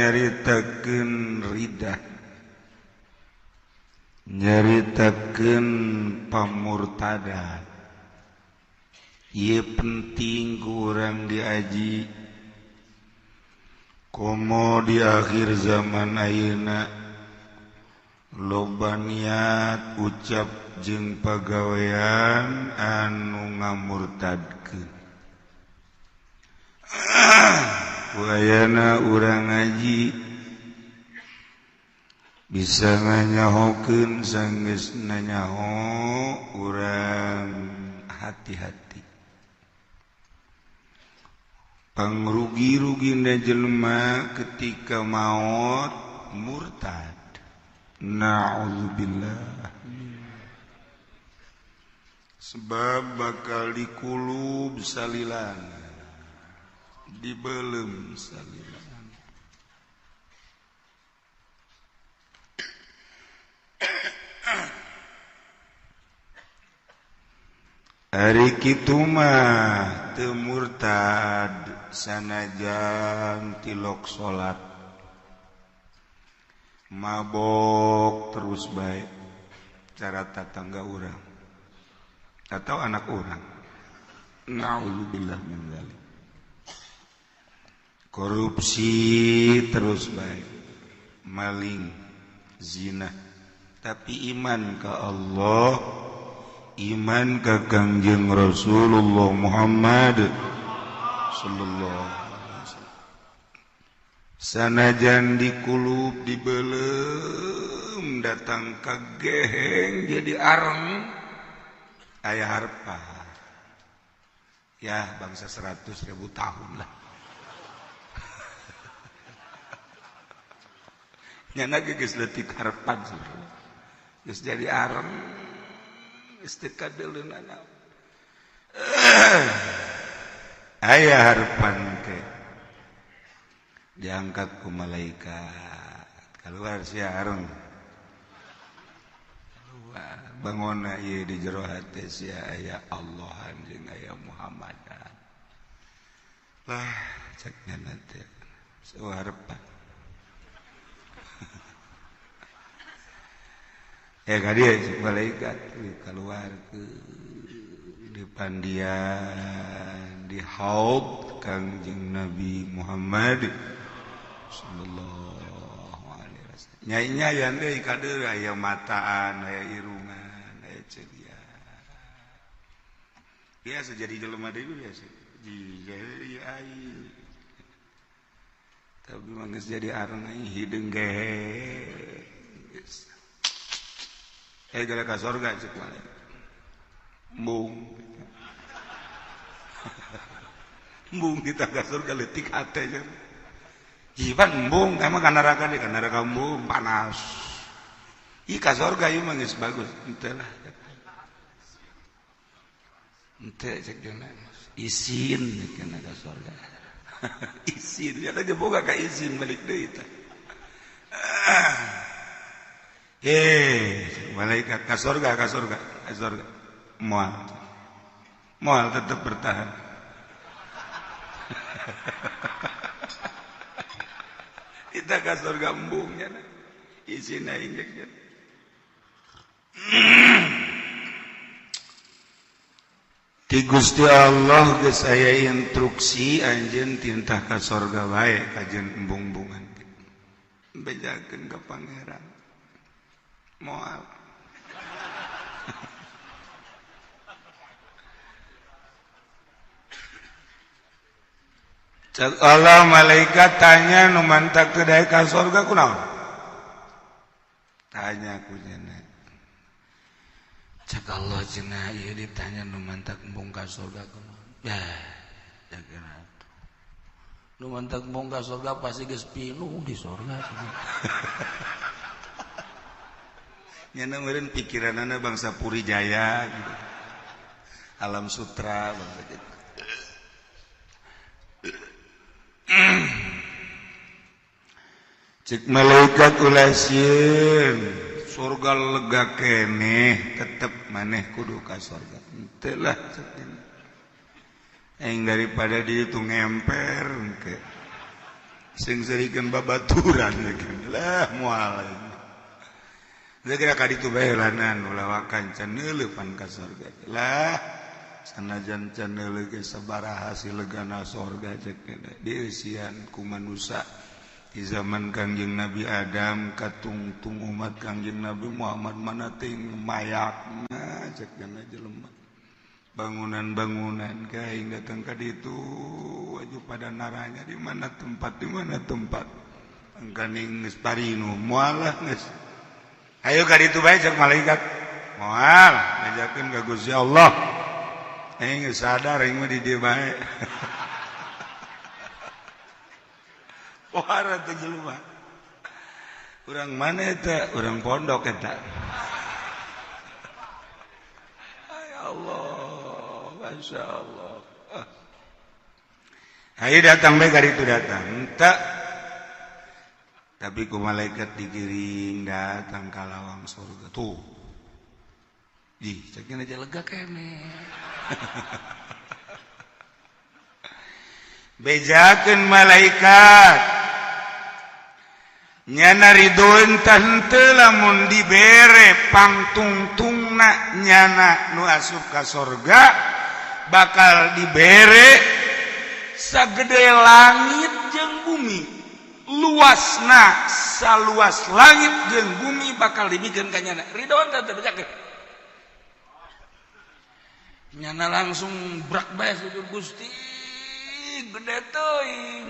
nyaritakeun ridah, nyaritakeun pamurtadan. Ieu penting ku urang diaji. Komo di akhir zaman ayeuna loba niat ucap jeung pagawean anu ngamurtadkeun. Wayana urang ngaji bisa nganyahokeun sanggeus nanyaho urang hati-hati. Pangrugi-rugina jelema ketika maut murtad. Na'udzubillah. Sebab bakal dikulub salilan, dibelem salilan. Ari kitu mah teu murtad sanajan tilok salat, mabok terus baik cara tetangga urang atau anak urang. Na'udzubillah min dzalik. Korupsi terus baik, maling, zina, tapi iman ka Allah, iman ka Kangjeng Rasulullah Muhammad sallallahu alaihi wasallam. Sanajan dikulub dibelem datang ka geheng jadi areng aya harpa. Ya bangsa 100.000 tahun lah. Nyana geus leutik harpan geus jadi areng geus teu kadeuleunana. Aya harpan teh diangkat ku malaikat keluar sia areng keluar bangonna ieu di jero hate sia aya Allah jeung aya Muhammadan lah cek nyana teh sawarpan. Ya kadieu si malaikat keluar ke depan dia di haud Kangjeng Nabi Muhammad sallallahu alaihi wasallam. Nyai-nyayan deui kadeur aya mataan, aya irungan, aya ceria. Biasa jadi jelema deui biasa. Jadi ai. Tapi mah geus jadi areng ai hideung gehe. Gara ka sorga cek malaikat. Embung. Embung kita ka sorga leutik hate nya. Jiban embung emang ka neraka deui, ka neraka embung panas. Ih ka sorga ieu mah geus bagus, henteu lah. Henteu cek dina. Isin kana ka sorga. Isin nya teh boga ka izin balik deui tah. Malaikat ka surga, moal tetap bertahan. Kita ka surga embungnya, isina injeknya. Ti Gusti Allah geus aya instruksi anjeun tintah ka surga bae kajeun embung-embungan. Bejakeun ka pangeran. Moal. Cak Allah malaikat tanya nu mantak teu daek ka surga kunaon? Tanya ku cenah. Cak Allah cenah ieu ditanya nu mantak embung ka surga kunaon? Ya, jakeun atuh. Nu mantak embung ka surga pasti geus pinuh di surga. Nyana meureun pikiranana bangsa Puri Jaya gitu. Alam Sutra bangsa gitu. Cek malaikat ulah sieun, surga lega keneh, tetep maneh kudu ka surga. Henteu lah cek dina. Aing daripada di itu ngemper engke. sing serikeun babaturan lah moal kira ka ditu bae lanan ulah kancan neuleuh pan ka surga lah sanajan can neuleuh ge sabaraha silegana surga cek dieusian ku manusia di zaman Kangjeng Nabi Adam katungtung umat Kangjeng Nabi Muhammad mana teuing mayakna cek kana jelema bangunan-bangunan kaing datang ka ditu aju pada naranya di mana tempat angkaning geus parinu moal lah geus ayo ka ditu bae cek malaikat moal ngajakeun ka Gusti Allah geus sadar aing mah di dieu bae pohara teh jelema urang mana eta urang pondok eta ya Allah masya Allah ayo datang bae ka ditu datang entah tapi ku malaikat digiring datang ka lawang surga tuh cekin aja lega kene bejakeun malaikat nyana ridhoeun tah henteu lamun dibere pangtungtungna nyana nu asup ka surga bakal dibere sagede langit jeung bumi luasna saluas langit jeung bumi bakal dibikeun ka nyana ridhoeun teh bejakeun nyana langsung brak bae sujud Gusti gede teuing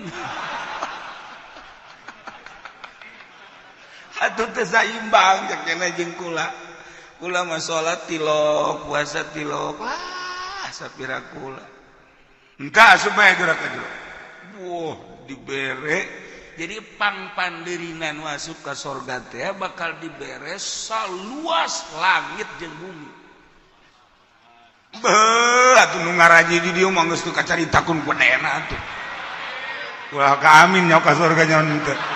atuh teu saimbang cek cenah jeung kula mah salat tilok puasa tilok lah sapira kula engka asup bae gerak ka jero wah dibere jadi pangpandeurina nu asup ka surga teh bakal dibere saluas langit jeung bumi beuh atuh nu ngaraji di dieu mah geus teu kacaritakeun ku dena atuh ulah ka amin nya ka surga nyaon teh